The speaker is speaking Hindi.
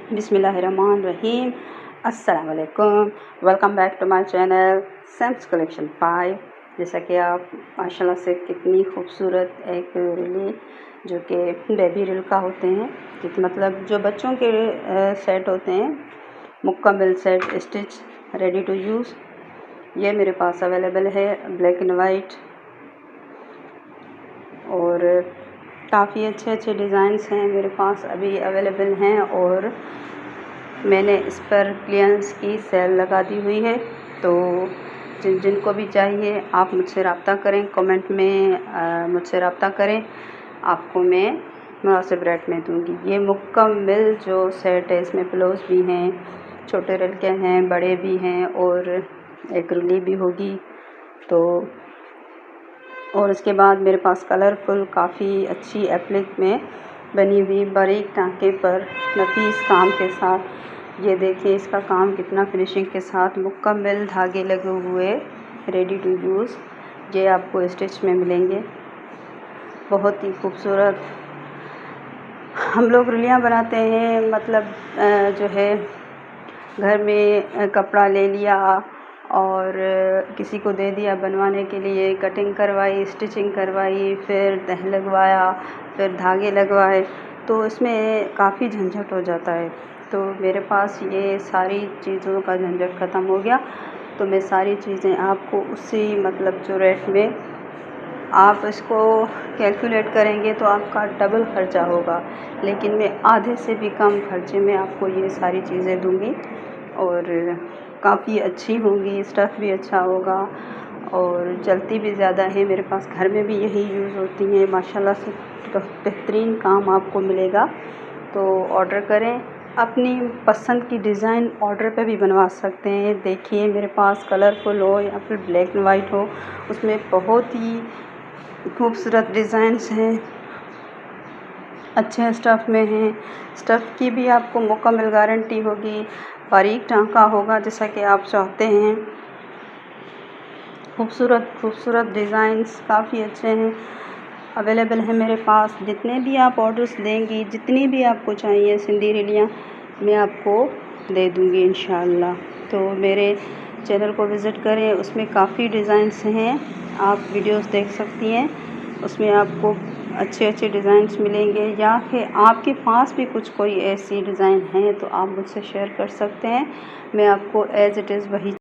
बिस्मिल्लाहिर्रहमानिर्रहीम। अस्सलाम वालेकुम। Welcome back to my channel Sam's collection 5। जैसा कि आप माशाल्लाह से कितनी खूबसूरत एक रिली जो कि बेबी रिल का होते हैं, मतलब जो बच्चों के सेट होते हैं, मुकम्मल set stitch ready to use, ये मेरे पास अवेलेबल है ब्लैक एंड वाइट। और काफ़ी अच्छे अच्छे डिज़ाइंस हैं मेरे पास अभी अवेलेबल हैं, और मैंने इस पर क्लियरेंस की सेल लगा दी हुई है। तो जिनको भी चाहिए आप मुझसे रब्ता करें, कमेंट में मुझसे रब्ता करें, आपको मैं मुनासिब रेट में दूंगी। ये मुकम्मल जो सेट है, इसमें पिलोज भी हैं, छोटे रिल के हैं, बड़े भी हैं, और एक रिली भी होगी। तो और इसके बाद मेरे पास कलरफुल काफ़ी अच्छी एप्लिक में बनी हुई बारीक टाँके पर नफीस काम के साथ, ये देखिए इसका काम कितना फिनिशिंग के साथ, मुकम्मल धागे लगे हुए रेडी टू यूज़, ये आपको स्टिच में मिलेंगे। बहुत ही खूबसूरत हम लोग रिलियाँ बनाते हैं, मतलब जो है घर में कपड़ा ले लिया और किसी को दे दिया बनवाने के लिए, कटिंग करवाई, स्टिचिंग करवाई, फिर तह लगवाया, फिर धागे लगवाए, तो इसमें काफ़ी झंझट हो जाता है। तो मेरे पास ये सारी चीज़ों का झंझट ख़त्म हो गया। तो मैं सारी चीज़ें आपको उसी मतलब जो रेट में आप इसको कैलकुलेट करेंगे तो आपका डबल ख़र्चा होगा, लेकिन मैं आधे से भी कम खर्चे में आपको ये सारी चीज़ें दूँगी, और काफ़ी अच्छी होंगी, स्टफ़ भी अच्छा होगा और चलती भी ज़्यादा है। मेरे पास घर में भी यही यूज़ होती हैं माशाल्लाह से, तो बेहतरीन काम आपको मिलेगा। तो ऑर्डर करें, अपनी पसंद की डिज़ाइन ऑर्डर पे भी बनवा सकते हैं। देखिए मेरे पास कलरफुल हो या फिर ब्लैक एंड वाइट हो, उसमें बहुत ही खूबसूरत डिज़ाइंस हैं, अच्छे स्टफ़ में हैं। स्टफ़ की भी आपको मुकम्मल गारंटी होगी, बारीक टाँका होगा जैसा कि आप चाहते हैं। खूबसूरत खूबसूरत डिज़ाइंस काफ़ी अच्छे हैं, अवेलेबल है मेरे पास। जितने भी आप ऑर्डर्स देंगी, जितनी भी आपको चाहिए सिंधी रिलियाँ, मैं आपको दे दूँगी इंशाअल्लाह। तो मेरे चैनल को विज़िट करें, उसमें काफ़ी डिज़ाइंस हैं, आप वीडियोस देख सकती हैं, उसमें आपको अच्छे अच्छे डिज़ाइंस मिलेंगे। या फिर आपके पास भी कुछ कोई ऐसी डिज़ाइन है तो आप मुझसे शेयर कर सकते हैं, मैं आपको एज़ इट इज़ वही